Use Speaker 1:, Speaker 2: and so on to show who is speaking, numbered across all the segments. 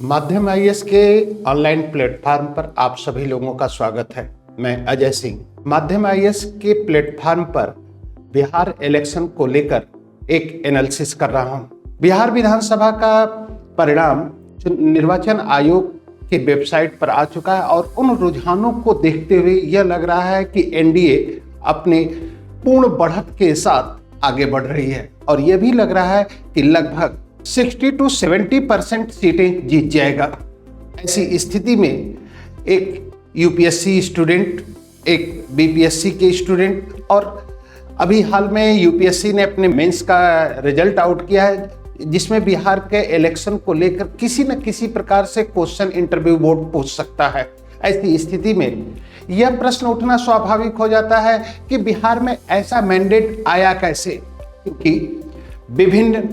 Speaker 1: माध्यम आईएएस के online platform पर आप सभी लोगों का स्वागत है। मैं अजय सिंह। माध्यम आईएएस के प्लेटफॉर्म पर बिहार इलेक्शन को लेकर एक एनालिसिस कर रहा हूं। बिहार विधानसभा का परिणाम निर्वाचन आयोग के वेबसाइट पर आ चुका है और उन रुझानों को देखते हुए यह लग रहा है कि एनडीए अपने पूर्ण बढ़त के साथ आगे बढ़ रही है और यह भी लग रहा है कि लगभग 60 to 70% सीटें जीत जाएगा। ऐसी स्थिति में एक यूपीएससी स्टूडेंट, एक बीपीएससी के स्टूडेंट और अभी हाल में यूपीएससी ने अपने मेंस का रिजल्ट आउट किया है जिसमें बिहार के इलेक्शन को लेकर किसी न किसी प्रकार से क्वेश्चन इंटरव्यू बोर्ड पूछ सकता है। ऐसी स्थिति में यह प्रश्न उठना स्वाभाविक हो जाता है कि बिहार में ऐसा मैंडेट आया कैसे, क्योंकि विभिन्न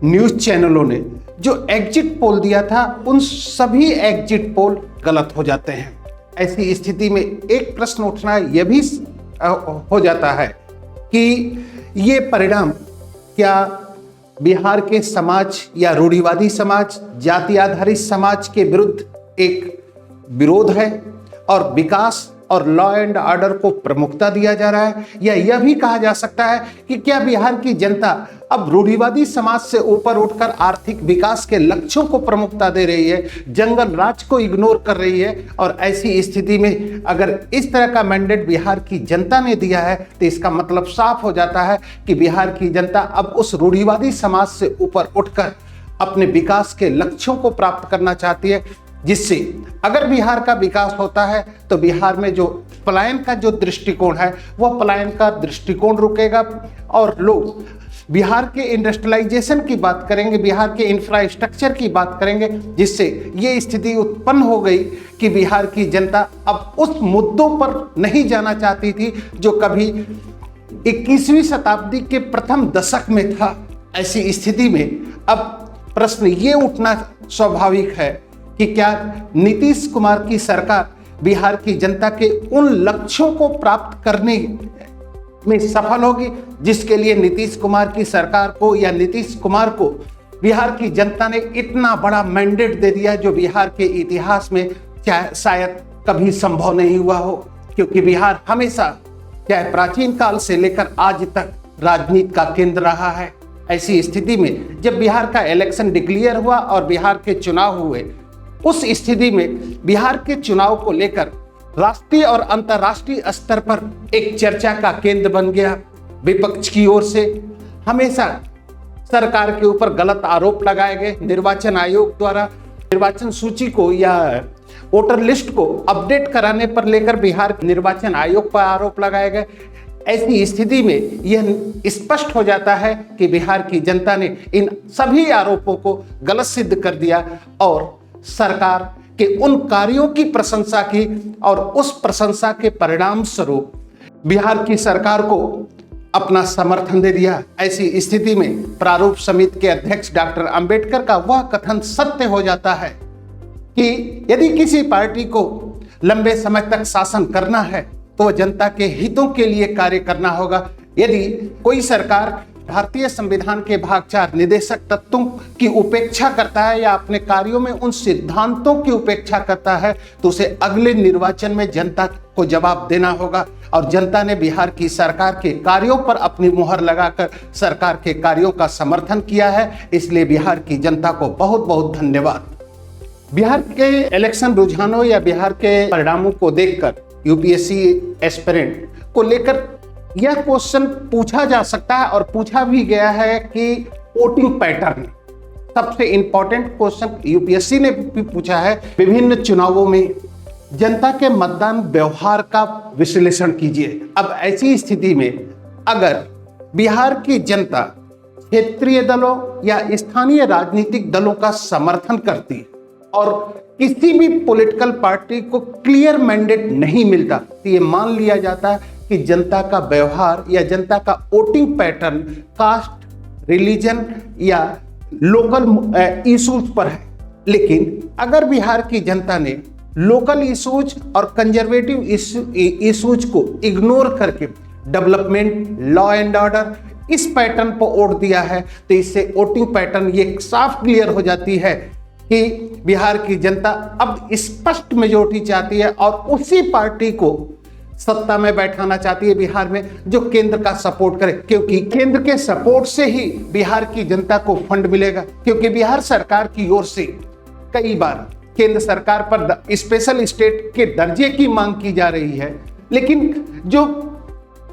Speaker 1: न्यूज चैनलों ने जो एग्जिट पोल दिया था उन सभी एग्जिट पोल गलत हो जाते हैं। ऐसी स्थिति में एक प्रश्न उठना यह भी हो जाता है कि ये परिणाम क्या बिहार के समाज या रूढ़िवादी समाज, जाति आधारित समाज के विरुद्ध एक विरोध है और विकास और लॉ एंड ऑर्डर को प्रमुखता दिया जा रहा है, या यह भी कहा जा सकता है कि क्या बिहार की जनता अब रूढ़िवादी समाज से ऊपर उठकर आर्थिक विकास के लक्ष्यों को प्रमुखता दे रही है, जंगल राज को इग्नोर कर रही है। और ऐसी स्थिति में अगर इस तरह का मैंडेट बिहार की जनता ने दिया है तो इसका मतलब साफ हो जाता है कि बिहार की जनता अब उस रूढ़िवादी समाज से ऊपर उठकर अपने विकास के लक्ष्यों को प्राप्त करना चाहती है, जिससे अगर बिहार का विकास होता है तो बिहार में जो पलायन का जो दृष्टिकोण है वह पलायन का दृष्टिकोण रुकेगा और लोग बिहार के इंडस्ट्रियलाइजेशन की बात करेंगे, बिहार के इंफ्रास्ट्रक्चर की बात करेंगे, जिससे ये स्थिति उत्पन्न हो गई कि बिहार की जनता अब उस मुद्दों पर नहीं जाना चाहती थी जो कभी 21वीं शताब्दी के प्रथम दशक में था। ऐसी स्थिति में अब प्रश्न ये उठना स्वाभाविक है कि क्या नीतीश कुमार की सरकार बिहार की जनता के उन लक्ष्यों को प्राप्त करने में सफल होगी जिसके लिए नीतीश कुमार की सरकार को या नीतीश कुमार को बिहार की जनता ने इतना बड़ा मैंडेट दे दिया जो बिहार के इतिहास में शायद कभी संभव नहीं हुआ हो, क्योंकि बिहार हमेशा चाहे प्राचीन काल से लेकर आज तक राजनीति का केंद्र रहा है। ऐसी स्थिति में जब बिहार का इलेक्शन डिक्लेयर हुआ और बिहार के चुनाव हुए, उस स्थिति में बिहार के चुनाव को लेकर राष्ट्रीय और अंतर्राष्ट्रीय स्तर पर एक चर्चा का केंद्र बन गया। विपक्ष की ओर से हमेशा सरकार के ऊपर गलत आरोप लगाए गए। निर्वाचन आयोग द्वारा निर्वाचन सूची को या वोटर लिस्ट को अपडेट कराने पर लेकर बिहार निर्वाचन आयोग पर आरोप लगाए गए। ऐसी स्थिति में यह स्पष्ट हो जाता है कि बिहार की जनता ने इन सभी आरोपों को गलत सिद्ध कर दिया और सरकार के उन कार्यों की प्रशंसा की और उस प्रशंसा के परिणाम स्वरूप बिहार की सरकार को अपना समर्थन दे दिया। ऐसी स्थिति में प्रारूप समिति के अध्यक्ष डॉक्टर अंबेडकर का वह कथन सत्य हो जाता है कि यदि किसी पार्टी को लंबे समय तक शासन करना है तो जनता के हितों के लिए कार्य करना होगा। यदि कोई सरकार भारतीय संविधान के भाग 4 निदेशक तत्वों की उपेक्षा करता है या अपने कार्यों में उन सिद्धांतों की उपेक्षा करता है तो उसे अगले निर्वाचन में जनता को जवाब देना होगा। और जनता ने बिहार की सरकार के कार्यों पर अपनी मुहर लगाकर सरकार के कार्यों का समर्थन किया है, इसलिए बिहार की जनता को बहुत बहुत धन्यवाद। बिहार के इलेक्शन रुझानों या बिहार के परिणामों को देखकर यूपीएससी एस्पिरेंट को लेकर यह क्वेश्चन पूछा जा सकता है और पूछा भी गया है कि वोटिंग पैटर्न, सबसे इंपॉर्टेंट क्वेश्चन यूपीएससी ने भी पूछा है, विभिन्न चुनावों में जनता के मतदान व्यवहार का विश्लेषण कीजिए। अब ऐसी स्थिति में अगर बिहार की जनता क्षेत्रीय दलों या स्थानीय राजनीतिक दलों का समर्थन करती और किसी भी पॉलिटिकल पार्टी को क्लियर मैंडेट नहीं मिलता तो ये मान लिया जाता है कि जनता का व्यवहार या जनता का वोटिंग पैटर्न कास्ट, रिलीजन या लोकल इश्यूज पर है। लेकिन अगर बिहार की जनता ने लोकल इश्यूज और कंजर्वेटिव इश्यूज को इग्नोर करके डेवलपमेंट, लॉ एंड ऑर्डर, इस पैटर्न पर वोट दिया है तो इससे वोटिंग पैटर्न ये साफ क्लियर हो जाती है कि बिहार की जनता अब स्पष्ट मेजोरिटी चाहती है और उसी पार्टी को सत्ता में बैठाना चाहती है बिहार में जो केंद्र का सपोर्ट करे, क्योंकि केंद्र के सपोर्ट से ही बिहार की जनता को फंड मिलेगा। क्योंकि बिहार सरकार की ओर से कई बार केंद्र सरकार पर स्पेशल स्टेट के दर्जे की मांग की जा रही है, लेकिन जो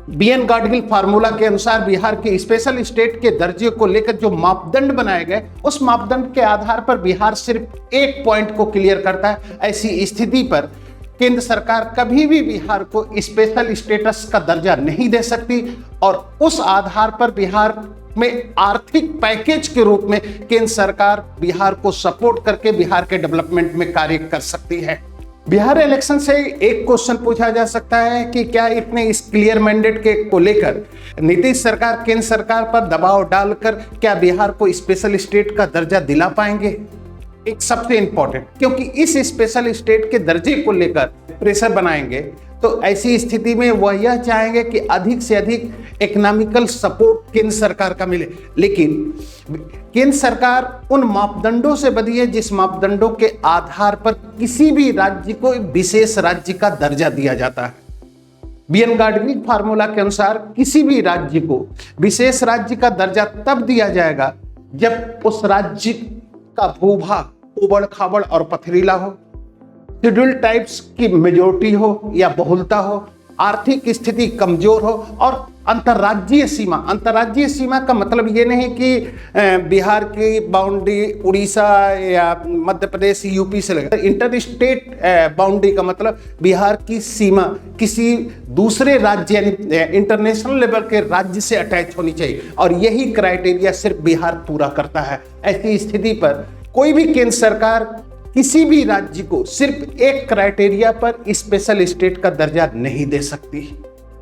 Speaker 1: बीएन गाडगिल फार्मूला के अनुसार बिहार के स्पेशल स्टेट के दर्जे को लेकर जो मापदंड बनाए गए, उस मापदंड के आधार पर बिहार सिर्फ एक पॉइंट को क्लियर करता है। ऐसी स्थिति पर केंद्र सरकार कभी भी बिहार को स्पेशल स्टेटस का दर्जा नहीं दे सकती और उस आधार पर बिहार में आर्थिक पैकेज के रूप में केंद्र सरकार बिहार को सपोर्ट करके बिहार के डेवलपमेंट में कार्य कर सकती है। बिहार इलेक्शन से एक क्वेश्चन पूछा जा सकता है कि क्या इतने इस क्लियर मैंडेट के को लेकर नीतीश सरकार केंद्र सरकार पर दबाव डालकर क्या बिहार को स्पेशल स्टेट का दर्जा दिला पाएंगे? एक सबसे इंपॉर्टेंट, क्योंकि इस स्पेशल स्टेट के दर्जे को लेकर प्रेशर बनाएंगे तो ऐसी स्थिति में वह यह चाहेंगे कि अधिक से अधिक इकोनॉमिकल सपोर्ट केंद्र सरकार का मिले, लेकिन केंद्र सरकार उन मापदंडों से बंधी है जिस मापदंडों के आधार पर किसी भी राज्य को विशेष राज्य का दर्जा दिया जाता है। बीएन गाडगिल फार्मूला के अनुसार किसी भी राज्य को विशेष राज्य का दर्जा तब दिया जाएगा जब उस राज्य का भूभाग उबड़ खाबड़ और पथरीला हो, शेड्यूल टाइप्स की मेजोरिटी हो या बहुलता हो, आर्थिक स्थिति कमजोर हो और अंतर्राज्यीय सीमा का मतलब ये नहीं कि बिहार की बाउंड्री उड़ीसा या मध्य प्रदेश यूपी से लगे। इंटर स्टेट बाउंड्री का मतलब बिहार की सीमा किसी दूसरे राज्य यानी इंटरनेशनल लेवल के राज्य से अटैच होनी चाहिए और यही क्राइटेरिया सिर्फ बिहार पूरा करता है। ऐसी स्थिति पर कोई भी केंद्र सरकार किसी भी राज्य को सिर्फ एक क्राइटेरिया पर स्पेशल स्टेट का दर्जा नहीं दे सकती।